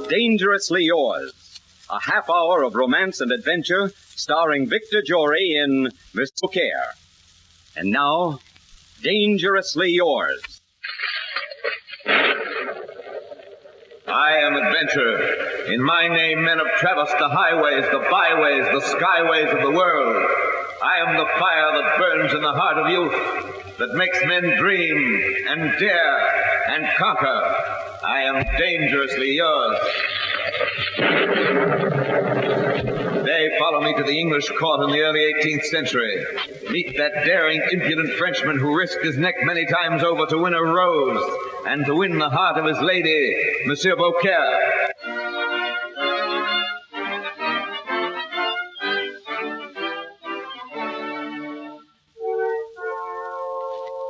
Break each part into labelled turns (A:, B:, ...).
A: Dangerously Yours, a half hour of romance and adventure starring Victor Jory in Monsieur Beaucaire. And now, Dangerously Yours.
B: I am adventurer. In my name, men have traversed the highways, the byways, the skyways of the world. I am the fire that burns in the heart of youth, that makes men dream and dare and conquer. I am dangerously yours. They follow me to the English court in the early 18th century. Meet that daring, impudent Frenchman who risked his neck many times over to win a rose and to win the heart of his lady, Monsieur Beaucaire.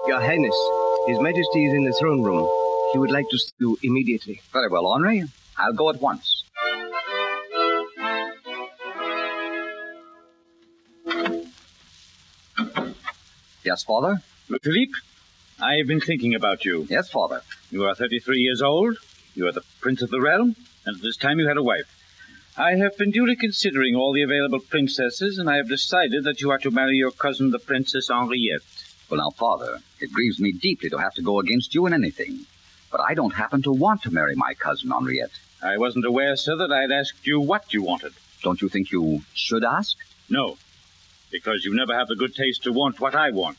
C: Your Highness, His Majesty is in the throne room. He would like to see you immediately.
D: Very well, Henri. I'll go at once. Yes, Father?
E: Philippe, I have been thinking about you.
D: Yes, Father.
E: You are 33 years old. You are the prince of the realm, and at this time you had a wife. I have been duly considering all the available princesses, and I have decided that you are to marry your cousin, the Princess Henriette.
D: Well, now, Father, it grieves me deeply to have to go against you in anything. But I don't happen to want to marry my cousin, Henriette.
E: I wasn't aware, sir, that I had asked you what you wanted.
D: Don't you think you should ask?
E: No, because you never have the good taste to want what I want.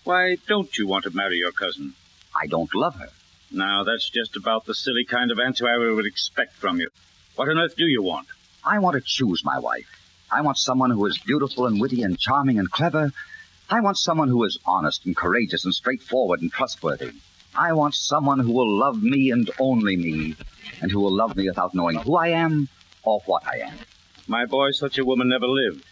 E: Why don't you want to marry your cousin?
D: I don't love her.
E: Now, that's just about the silly kind of answer I would expect from you. What on earth do you want?
D: I want to choose my wife. I want someone who is beautiful and witty and charming and clever. I want someone who is honest and courageous and straightforward and trustworthy. I want someone who will love me and only me, and who will love me without knowing who I am or what I am.
E: My boy, such a woman never lived.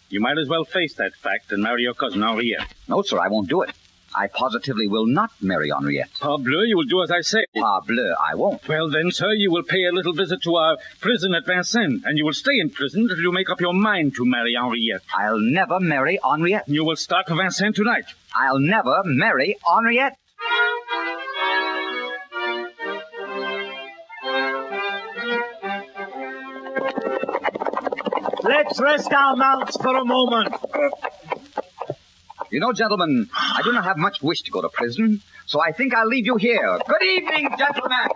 E: You might as well face that fact and marry your cousin Henriette.
D: No, sir, I won't do it. I positively will not marry Henriette.
E: Parbleu, you will do as I say.
D: Parbleu, I won't.
E: Well then, sir, you will pay a little visit to our prison at Vincennes, and you will stay in prison until you make up your mind to marry Henriette.
D: I'll never marry Henriette.
E: You will start for Vincennes tonight.
D: I'll never marry Henriette.
F: Let's rest our mounts for a moment.
D: You know, gentlemen, I do not have much wish to go to prison, so I think I'll leave you here. Good evening, gentlemen.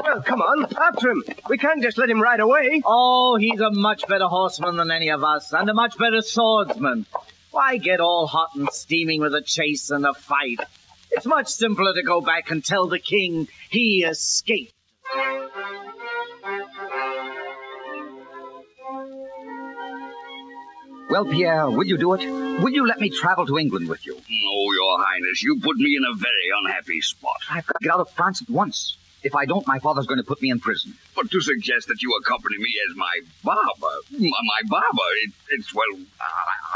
C: Well, come on, after him. We can't just let him ride away.
F: Oh, he's a much better horseman than any of us, and a much better swordsman. Why get all hot and steaming with a chase and a fight? It's much simpler to go back and tell the king he escaped.
D: Well, Pierre, will you do it? Will you let me travel to England with you?
G: Oh, Your Highness, you put me in a very unhappy spot.
D: I've got to get out of France at once. If I don't, my father's going to put me in prison.
G: But to suggest that you accompany me as my barber,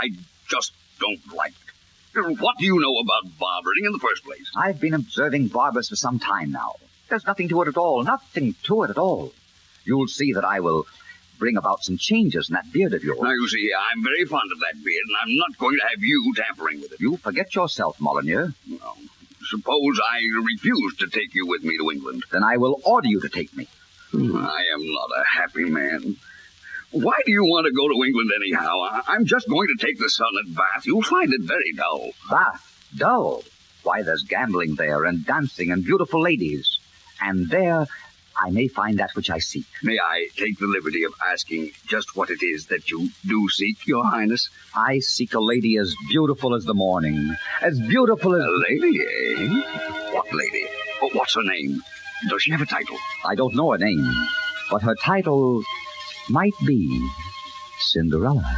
G: I just don't like it. What do you know about barbering in the first place?
D: I've been observing barbers for some time now. There's nothing to it at all. Nothing to it at all. You'll see that I will bring about some changes in that beard of yours.
G: Now, you see, I'm very fond of that beard, and I'm not going to have you tampering with it.
D: You forget yourself, Molyneux.
G: Well, suppose I refuse to take you with me to England.
D: Then I will order you to take me.
G: I am not a happy man. Why do you want to go to England anyhow? I'm just going to take the sun at Bath. You'll find it very dull.
D: Bath? Dull? Why, there's gambling there, and dancing, and beautiful ladies. And there I may find that which I seek.
G: May I take the liberty of asking just what it is that you do seek, Your Highness?
D: I seek a lady as beautiful as the morning. As beautiful as...
G: A lady, eh? What lady? Oh, what's her name? Does she have a title?
D: I don't know her name, but her title might be Cinderella.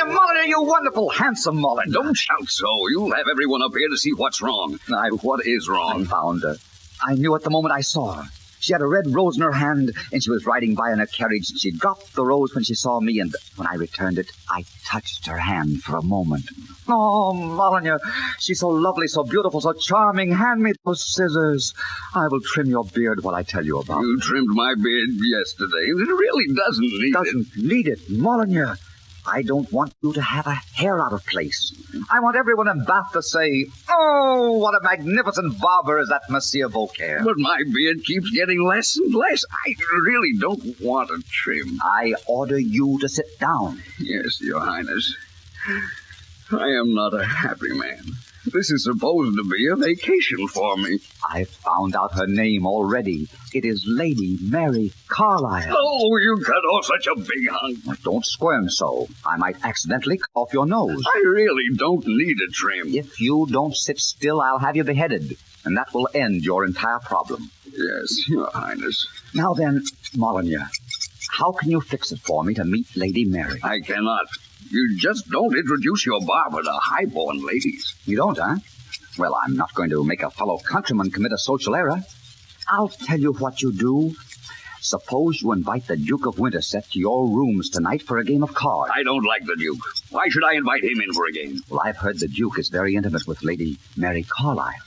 D: Molyneux, you wonderful, handsome Molyneux.
G: Don't shout so. You'll have everyone up here to see what's wrong.
D: What
G: is wrong?
D: I found her. I knew at the moment I saw her. She had a red rose in her hand, and she was riding by in her carriage, and she dropped the rose when she saw me, and when I returned it, I touched her hand for a moment. Oh, Molyneux, she's so lovely, so beautiful, so charming. Hand me those scissors. I will trim your beard while I tell you about it.
G: You trimmed my beard yesterday, and it really doesn't need
D: it, Molyneux. I don't want you to have a hair out of place. I want everyone in Bath to say, oh, what a magnificent barber is that Monsieur Beaucaire.
G: But my beard keeps getting less and less. I really don't want a trim.
D: I order you to sit down.
G: Yes, Your Highness. I am not a happy man. This is supposed to be a vacation for me.
D: I've found out her name already. It is Lady Mary Carlisle.
G: Oh, you cut off such a big hunk.
D: Don't squirm so. I might accidentally cut off your nose.
G: I really don't need a trim.
D: If you don't sit still, I'll have you beheaded, and that will end your entire problem.
G: Yes, Your Highness.
D: Now then, Molyneux, how can you fix it for me to meet Lady Mary?
G: I cannot. You just don't introduce your barber to highborn ladies.
D: You don't, huh? Well, I'm not going to make a fellow countryman commit a social error. I'll tell you what you do. Suppose you invite the Duke of Winterset to your rooms tonight for a game of cards.
G: I don't like the Duke. Why should I invite him in for a game?
D: Well, I've heard the Duke is very intimate with Lady Mary Carlisle.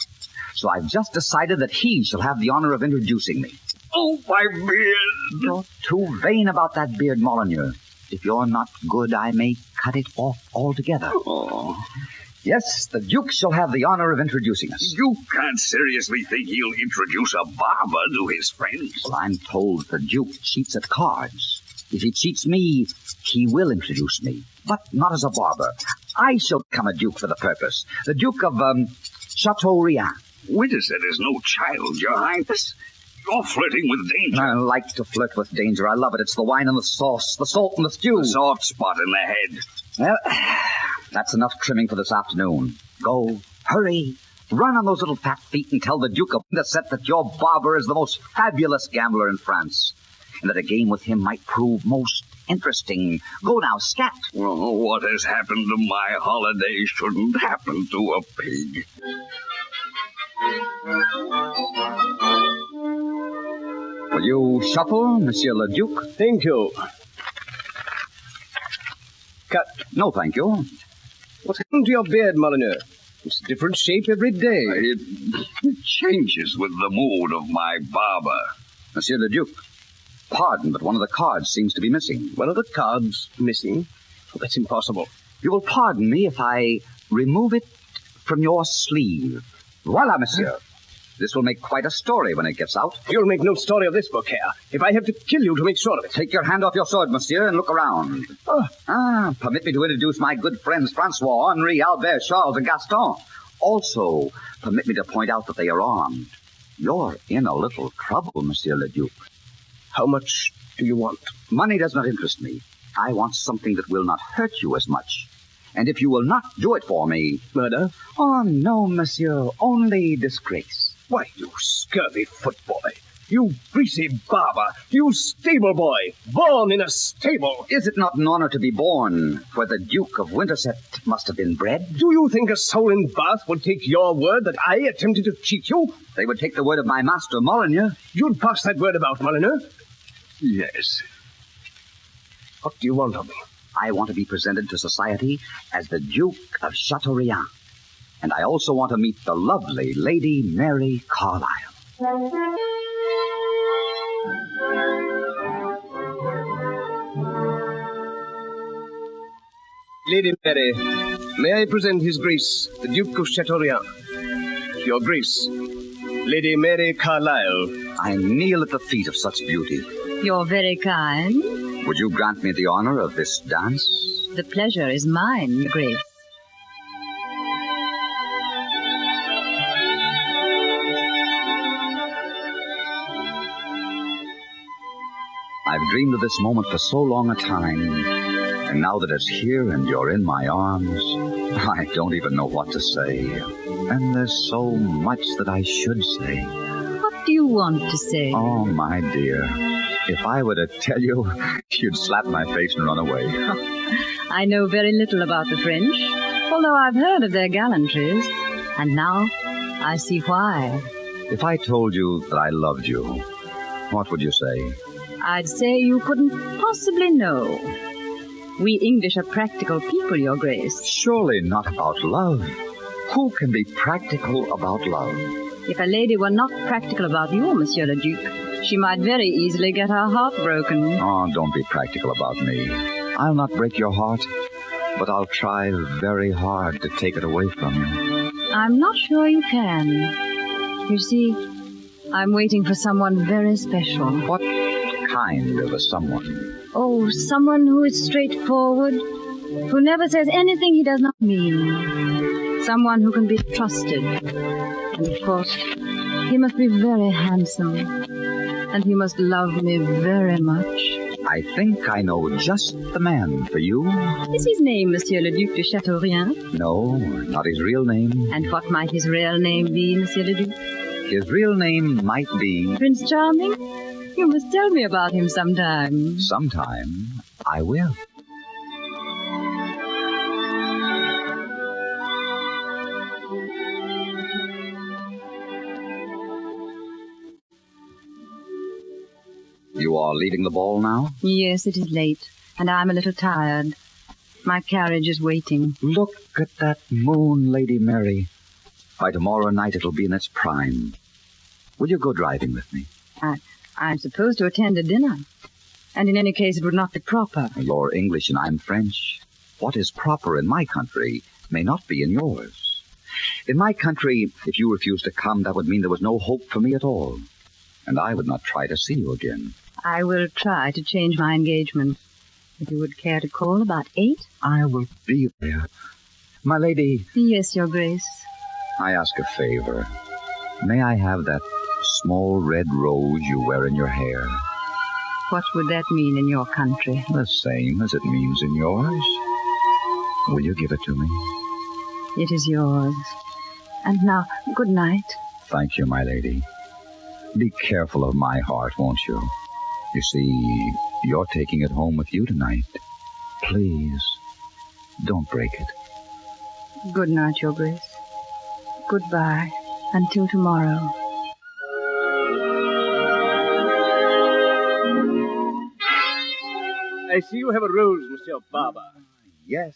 D: So I've just decided that he shall have the honor of introducing me.
G: Oh, my beard!
D: You're too vain about that beard, Molyneux. If you're not good, I may cut it off altogether.
G: Oh.
D: Yes, the Duke shall have the honor of introducing us.
G: You can't seriously think he'll introduce a barber to his friends?
D: Well, I'm told the Duke cheats at cards. If he cheats me, he will introduce me, but not as a barber. I shall become a Duke for the purpose. The Duke of, Chateaubriand.
G: Winterset is no child, Your Highness. You're flirting with danger.
D: I like to flirt with danger. I love it. It's the wine and the sauce, the salt and the stew.
G: The soft spot in the head.
D: Well, that's enough trimming for this afternoon. Go, hurry, run on those little fat feet and tell the Duke of Winterset that your barber is the most fabulous gambler in France, and that a game with him might prove most interesting. Go now, scat.
G: Well, what has happened to my holiday shouldn't happen to a pig.
D: Will you shuffle, Monsieur le Duc?
C: Thank you. Cut.
D: No, thank you.
C: What's happened to your beard, Molyneux? It's a different shape every day.
G: It changes with the mood of my barber.
D: Monsieur le Duc, pardon, but one of the cards seems to be missing.
C: One of the cards missing? Oh, that's impossible.
D: You will pardon me if I remove it from your sleeve. Voila, monsieur. This will make quite a story when it gets out.
C: You'll make no story of this, Beaucaire, if I have to kill you to make sure of it.
D: Take your hand off your sword, monsieur, and look around. Permit me to introduce my good friends Francois, Henri, Albert, Charles, and Gaston. Also, permit me to point out that they are armed. You're in a little trouble, Monsieur le Duc.
C: How much do you want?
D: Money does not interest me. I want something that will not hurt you as much. And if you will not do it for me...
C: Murder?
D: Oh, no, monsieur. Only disgrace.
C: Why, you scurvy footboy. You greasy barber. You stable boy. Born in a stable.
D: Is it not an honor to be born where the Duke of Winterset must have been bred?
C: Do you think a soul in Bath would take your word that I attempted to cheat you?
D: They would take the word of my master, Molyneux.
C: You'd pass that word about, Molyneux?
G: Yes.
C: What do you want of me?
D: I want to be presented to society as the Duke of Chateaubriand. And I also want to meet the lovely Lady Mary Carlisle.
C: Lady Mary, may I present His Grace, the Duke of Chateaubriand? Your Grace, Lady Mary Carlisle.
D: I kneel at the feet of such beauty.
H: You're very kind.
D: Would you grant me the honor of this dance?
H: The pleasure is mine, Your Grace.
D: I've dreamed of this moment for so long a time, and now that it's here and you're in my arms, I don't even know what to say. And there's so much that I should say.
H: What do you want to say?
D: Oh, my dear, if I were to tell you, you'd slap my face and run away.
H: I know very little about the French, although I've heard of their gallantries, and now I see why.
D: If I told you that I loved you, What would you say?
H: I'd say you couldn't possibly know. We English are practical people, Your Grace.
D: Surely not about love. Who can be practical about love?
H: If a lady were not practical about you, Monsieur le Duc, she might very easily get her heart broken.
D: Oh, don't be practical about me. I'll not break your heart, but I'll try very hard to take it away from you.
H: I'm not sure you can. You see, I'm waiting for someone very special.
D: What kind of a someone?
H: Oh, someone who is straightforward, who never says anything he does not mean. Someone who can be trusted. And of course, he must be very handsome. And he must love me very much.
D: I think I know just the man for you.
H: Is his name Monsieur le Duc de Chateaubriand?
D: No, not his real name.
H: And what might his real name be, Monsieur le Duc?
D: His real name might be...
H: Prince Charming? You must tell me about him sometime.
D: Sometime I will. You are leaving the ball now?
H: Yes, it is late, and I'm a little tired. My carriage is waiting.
D: Look at that moon, Lady Mary. By tomorrow night it'll be in its prime. Will you go driving with me?
H: I'm supposed to attend a dinner. And in any case, it would not be proper.
D: You're English and I'm French. What is proper in my country may not be in yours. In my country, if you refused to come, that would mean there was no hope for me at all. And I would not try to see you again.
H: I will try to change my engagement. If you would care to call about 8?
D: I will be there. My lady...
H: Yes, Your Grace.
D: I ask a favor. May I have that small red rose you wear in your hair?
H: What would that mean in your country?
D: The same as it means in yours. Will you give it to me?
H: It is yours. And now, good night.
D: Thank you, my lady. Be careful of my heart, won't you? You see, you're taking it home with you tonight. Please, don't break it.
H: Good night, Your Grace. Goodbye, until tomorrow.
C: I see you have a rose, Monsieur Barber.
D: Yes,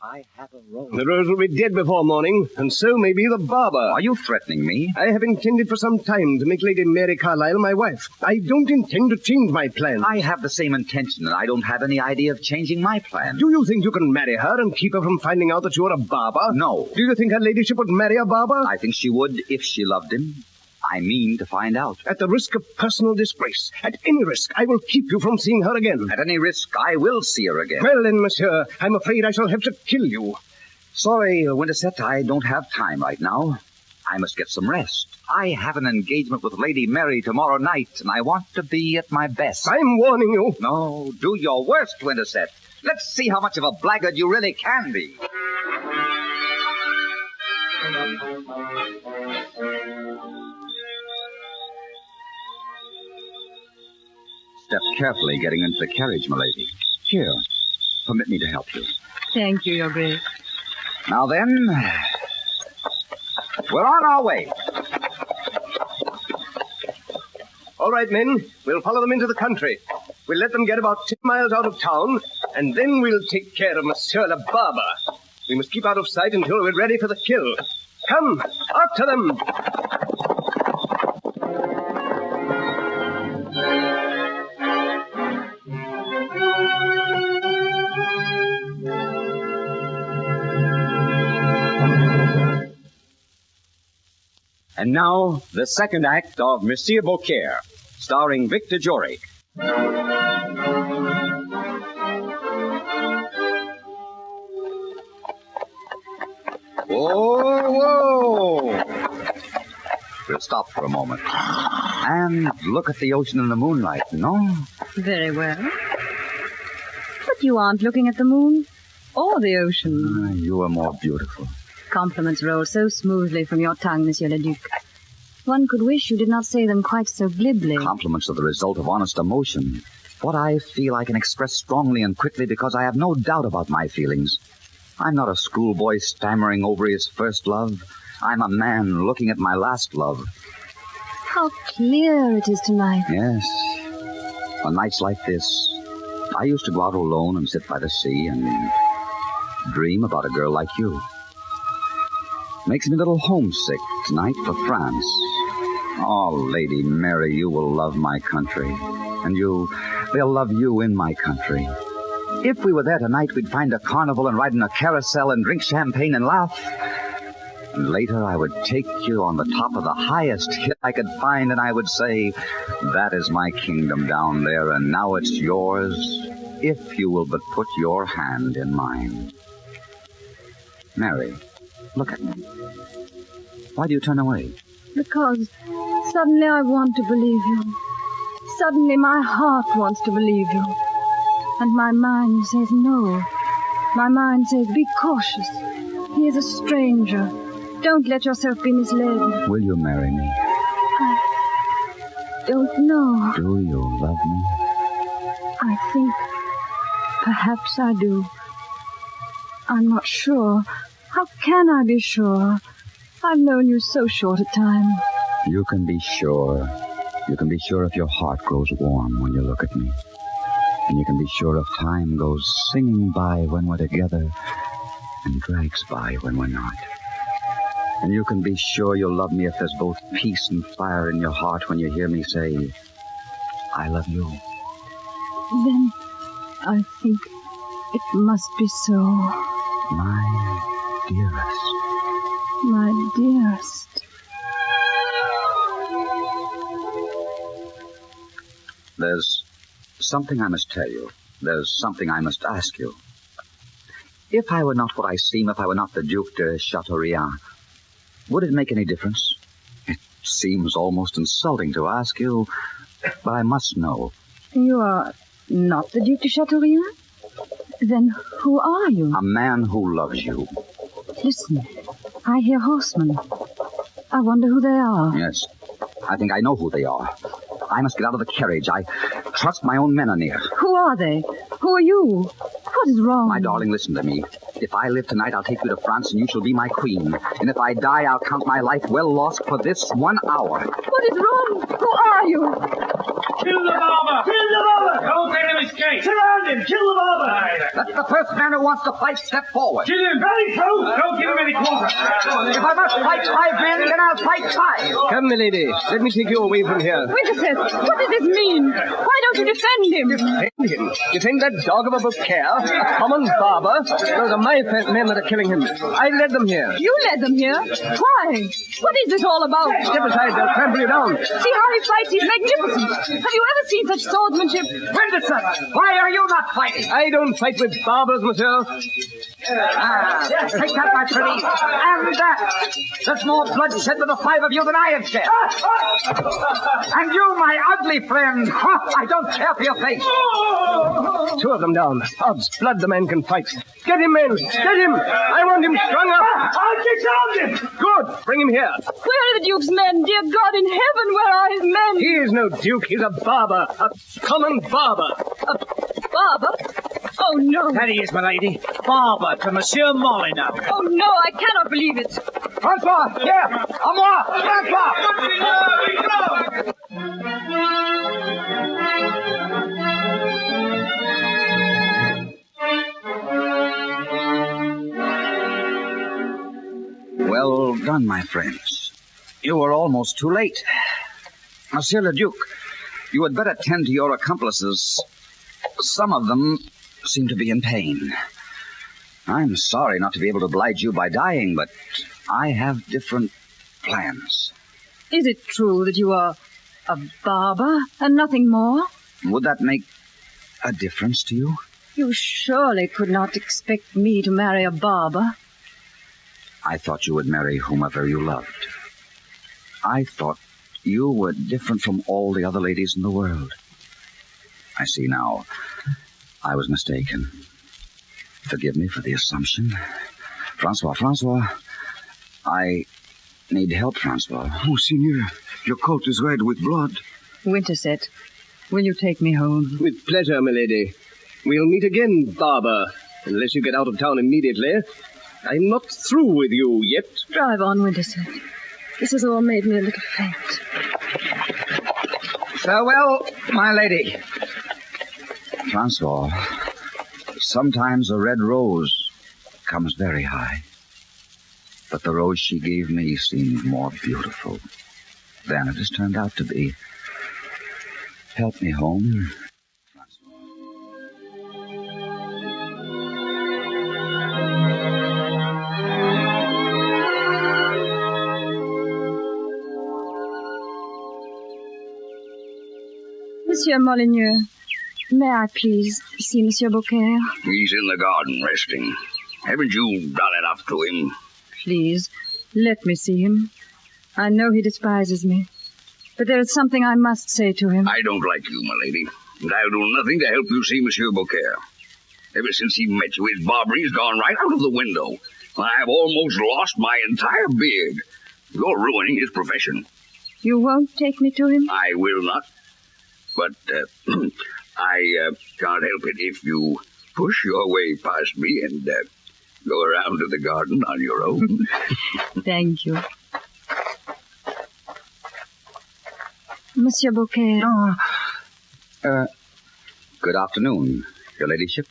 D: I have a rose.
C: The rose will be dead before morning, and so may be the barber.
D: Are you threatening me?
C: I have intended for some time to make Lady Mary Carlisle my wife. I don't intend to change my plan.
D: I have the same intention, and I don't have any idea of changing my plan.
C: Do you think you can marry her and keep her from finding out that you're a barber?
D: No.
C: Do you think her ladyship would marry a barber?
D: I think she would if she loved him. I mean to find out.
C: At the risk of personal disgrace, at any risk, I will keep you from seeing her again.
D: At any risk, I will see her again.
C: Well then, monsieur, I'm afraid I shall have to kill you.
D: Sorry, Winterset, I don't have time right now. I must get some rest. I have an engagement with Lady Mary tomorrow night, and I want to be at my best.
C: I'm warning you.
D: No, do your worst, Winterset. Let's see how much of a blackguard you really can be. Step carefully getting into the carriage, milady. Here, permit me to help you.
H: Thank you, Your Grace.
D: Now then, we're on our way.
C: All right, men, we'll follow them into the country. We'll let them get about 10 miles out of town, and then we'll take care of Monsieur le Barber. We must keep out of sight until we're ready for the kill. Come, after them.
A: And now, the second act of Monsieur Beaucaire, starring Victor Jory.
D: Whoa! We'll stop for a moment. And look at the ocean in the moonlight, no?
H: Very well. But you aren't looking at the moon or the ocean.
D: You are more beautiful.
H: Compliments roll so smoothly from your tongue, Monsieur le Duc. One could wish you did not say them quite so glibly.
D: Compliments are the result of honest emotion. What I feel I can express strongly and quickly because I have no doubt about my feelings. I'm not a schoolboy stammering over his first love. I'm a man looking at my last love.
H: How clear it is tonight.
D: Yes. On nights like this, I used to go out alone and sit by the sea and dream about a girl like you. Makes me a little homesick tonight for France. Oh, Lady Mary, you will love my country. And they'll love you in my country. If we were there tonight, we'd find a carnival and ride in a carousel and drink champagne and laugh. And later I would take you on the top of the highest hill I could find, and I would say, that is my kingdom down there, and now it's yours, if you will but put your hand in mine. Mary, look at me. Why do you turn away?
H: Because suddenly I want to believe you. Suddenly my heart wants to believe you. And my mind says no. My mind says, be cautious. He is a stranger. Don't let yourself be misled.
D: Will you marry me?
H: I don't know.
D: Do you love me?
H: I think perhaps I do. I'm not sure. How can I be sure? I've known you so short a time.
D: You can be sure. You can be sure if your heart grows warm when you look at me. And you can be sure if time goes singing by when we're together and drags by when we're not. And you can be sure you'll love me if there's both peace and fire in your heart when you hear me say, I love you.
H: Then I think it must be so.
D: My dearest.
H: My dearest.
D: There's something I must tell you. There's something I must ask you. If I were not what I seem, if I were not the Duc de Chateaubriand, would it make any difference? It seems almost insulting to ask you, but I must know.
H: You are not the Duc de Chateaubriand? Then who are you?
D: A man who loves you.
H: Listen, I hear horsemen. I wonder who they are.
D: Yes, I think I know who they are. I must get out of the carriage. I trust my own men are near.
H: Who are they? Who are you? What is wrong?
D: My darling, listen to me. If I live tonight, I'll take you to France and you shall be my queen. And if I die, I'll count my life well lost for this 1 hour.
H: What is wrong? Who are you?
E: Kill the barber! Kill the barber! Don't let him escape! Surround him! Kill the barber!
D: Let the first man who wants to fight step forward.
E: Kill him! Very true! Don't give him any quarter!
D: If I must fight 5 men, then I'll fight 5.
C: Come, milady. Let me take you away from here.
H: Winterset, what does this mean? Why don't you defend him?
C: Defend him? Defend that dog of a Beaucaire? A common barber? Those are my men that are killing him. I led them here.
H: You led them here? Why? What is this all about?
C: Step aside, they'll trample you down.
H: See how he fights. He's magnificent. Have you ever seen such swordsmanship?
D: Winterset, why are you not fighting?
C: I don't fight with barbers, monsieur.
D: Take that, my pretty. And that. There's more bloodshed with the 5 of you than I have shed. And you, my ugly friend. I don't care for your face.
C: 2 of them down. Odds blood the man can fight. Get him, men. Get him. I want him strung up.
E: I'll disarm him!
C: Good. Bring him here.
H: Where are the Duke's men? Dear God in heaven, where are his men?
C: He is no duke. He's a barber. A common barber.
H: A barber? Oh, no.
F: That he is, my lady. Barber to Monsieur Molyneux.
H: Oh, no, I cannot believe it.
D: Francois, here. À moi. Francois. Well done, my friends. You were almost too late. Monsieur le Duc, you had better tend to your accomplices. Some of them seem to be in pain. I'm sorry not to be able to oblige you by dying, but I have different plans.
H: Is it true that you are a barber and nothing more?
D: Would that make a difference to you?
H: You surely could not expect me to marry a barber.
D: I thought you would marry whomever you loved. I thought you were different from all the other ladies in the world. I see now. I was mistaken. Forgive me for the assumption. Francois, I need help, Francois.
I: Oh, Seigneur, your coat is red with blood.
H: Winterset, will you take me home?
C: With pleasure, milady. We'll meet again, barber, unless you get out of town immediately. I'm not through with you yet.
H: Drive on, Winterset. This has all made me a little faint.
D: Farewell, my lady. Francois, sometimes a red rose comes very high. But the rose she gave me seemed more beautiful than it has turned out to be. Help me home, Francois.
H: Monsieur Molyneux, may I please see Monsieur Beaucaire?
G: He's in the garden resting. Haven't you done enough to him?
H: Please, let me see him. I know he despises me, but there is something I must say to him.
G: I don't like you, my lady, and I'll do nothing to help you see Monsieur Beaucaire. Ever since he met you, his barbary's gone right out of the window. I've almost lost my entire beard. You're ruining his profession.
H: You won't take me to him?
G: I will not. But I can't help it if you push your way past me and go around to the garden on your own.
H: Thank you. Monsieur Beaucaire.
D: Good afternoon, your ladyship.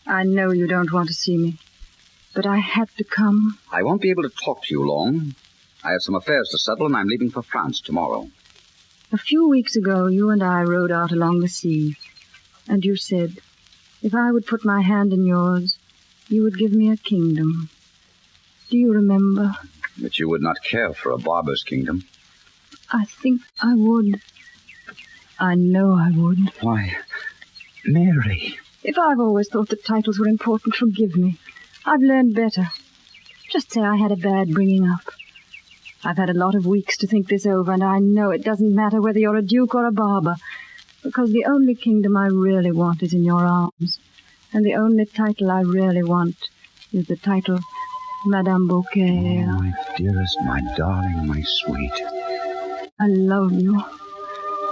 H: I know you don't want to see me, but I had to come.
D: I won't be able to talk to you long. I have some affairs to settle, and I'm leaving for France tomorrow.
H: A few weeks ago, you and I rode out along the sea, and you said, if I would put my hand in yours, you would give me a kingdom. Do you remember?
D: But you would not care for a barber's kingdom.
H: I think I would. I know I would.
D: Why, Mary.
H: If I've always thought that titles were important, forgive me. I've learned better. Just say I had a bad bringing up. I've had a lot of weeks to think this over, and I know it doesn't matter whether you're a duke or a barber, because the only kingdom I really want is in your arms, and the only title I really want is the title Madame Beaucaire.
D: Oh, my dearest, my darling, my sweet.
H: I love you.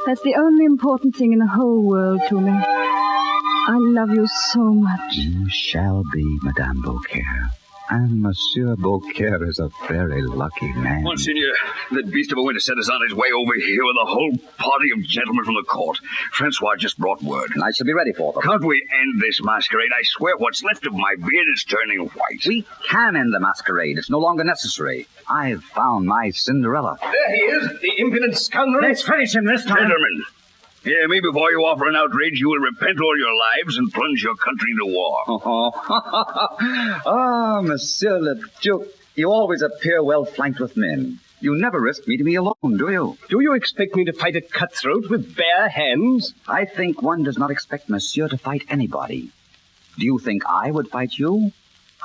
H: That's the only important thing in the whole world to me. I love you so much.
D: You shall be Madame Beaucaire. And Monsieur Beaucaire is a very lucky man.
G: Monseigneur, that beast of a winter set is on his way over here with a whole party of gentlemen from the court. Francois just brought word.
D: And I shall be ready for them.
G: Can't we end this masquerade? I swear what's left of my beard is turning white.
D: We can end the masquerade. It's no longer necessary. I've found my Cinderella.
C: There he is, the impudent scoundrel.
F: Let's finish him this time.
G: Gentlemen, hear me before you offer an outrage. You will repent all your lives and plunge your country into war.
D: Ah, Monsieur le Duc, you always appear well flanked with men. You never risk meeting me alone, do you?
C: Do you expect me to fight a cutthroat with bare hands?
D: I think one does not expect Monsieur to fight anybody. Do you think I would fight you?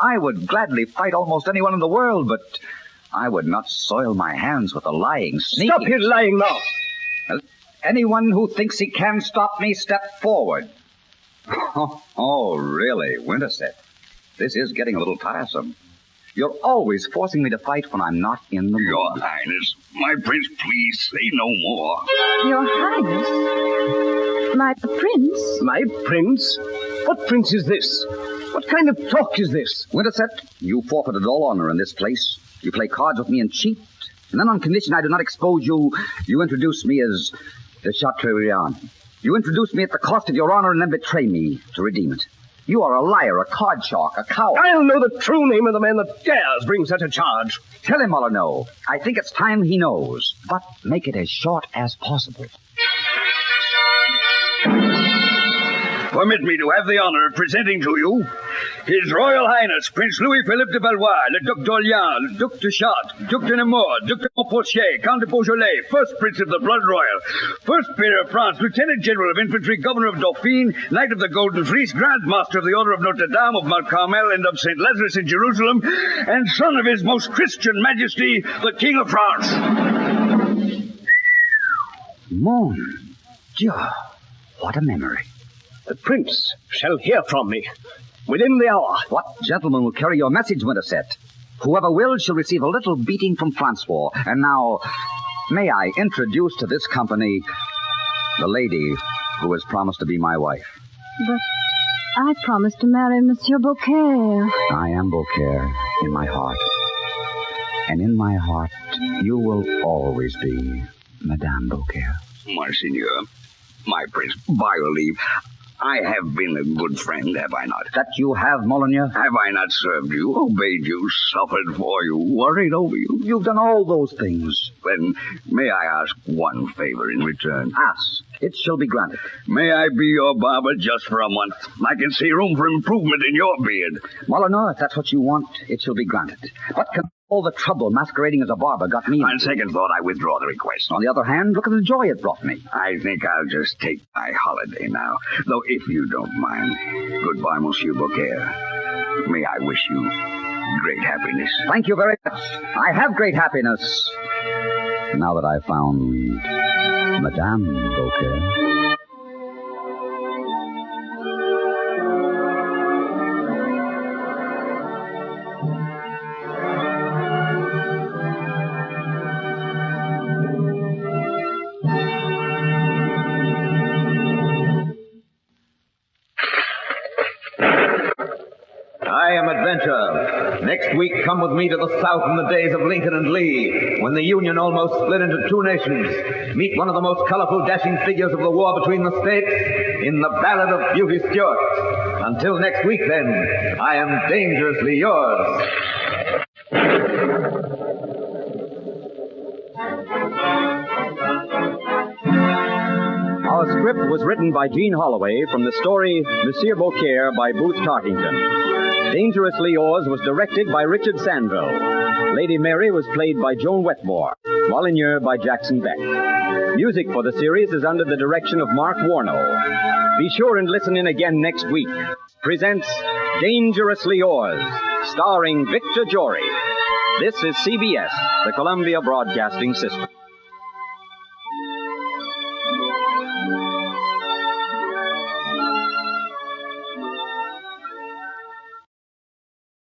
D: I would gladly fight almost anyone in the world, but I would not soil my hands with a lying, sneaky...
C: Stop his lying now.
D: Anyone who thinks he can stop me, step forward. Oh, really, Winterset? This is getting a little tiresome. You're always forcing me to fight when I'm not in the mood.
G: Your Highness, my prince, please say no more.
H: Your Highness? My prince?
C: My prince? What prince is this? What kind of talk is this?
D: Winterset, you forfeited all honor in this place. You play cards with me and cheat. And then on condition I do not expose you, you introduce me as the Chateaubriand. You introduce me at the cost of your honor and then betray me to redeem it. You are a liar, a card shark, a coward.
C: I'll know the true name of the man that dares bring such a charge.
D: Tell him, Molyneux. I think it's time he knows. But make it as short as possible.
G: Permit me to have the honor of presenting to you His Royal Highness, Prince Louis-Philippe de Valois, le Duc d'Orléans, le Duc de Chartres, Duc de Nemours, Duc de Montpensier, Count de Beaujolais, first Prince of the Blood Royal, first Peer of France, Lieutenant General of Infantry, Governor of Dauphine, Knight of the Golden Fleece, Grand Master of the Order of Notre Dame, of Mount Carmel, and of St. Lazarus in Jerusalem, and son of His Most Christian Majesty, the King of France.
D: Mon Dieu, what a memory.
C: The prince shall hear from me within the hour.
D: What gentleman will carry your message, Winterset? Whoever will shall receive a little beating from Francois. And now, may I introduce to this company the lady who has promised to be my wife.
H: But I promised to marry Monsieur Beaucaire.
D: I am Beaucaire in my heart. And in my heart, you will always be Madame Beaucaire.
G: Monseigneur, my prince, by your leave, I have been a good friend, have I not?
D: That you have, Molyneux?
G: Have I not served you, obeyed you, suffered for you, worried over you?
D: You've done all those things.
G: Then may I ask one favor in return?
D: Ask. It shall be granted.
G: May I be your barber just for a month? I can see room for improvement in your beard.
D: Molyneux, if that's what you want, it shall be granted. But all the trouble masquerading as a barber got me.
G: On second thought, I withdraw the request.
D: On the other hand, look at the joy it brought me.
G: I think I'll just take my holiday now. Though, if you don't mind, goodbye, Monsieur Beaucaire. May I wish you great happiness.
D: Thank you very much. I have great happiness. Now that I've found Madame Beaucaire.
B: I am Adventure. Next week, come with me to the South in the days of Lincoln and Lee, when the Union almost split into two nations. Meet one of the most colorful, dashing figures of the war between the states in the Ballad of Beauty Stewart. Until next week, then, I am dangerously yours.
A: Our script was written by Gene Holloway from the story Monsieur Beaucaire by Booth Tarkington. Dangerously Yours was directed by Richard Sandville. Lady Mary was played by Joan Wetmore. Molyneux by Jackson Beck. Music for the series is under the direction of Mark Warno. Be sure and listen in again next week. Presents Dangerously Yours, starring Victor Jory. This is CBS, the Columbia Broadcasting System.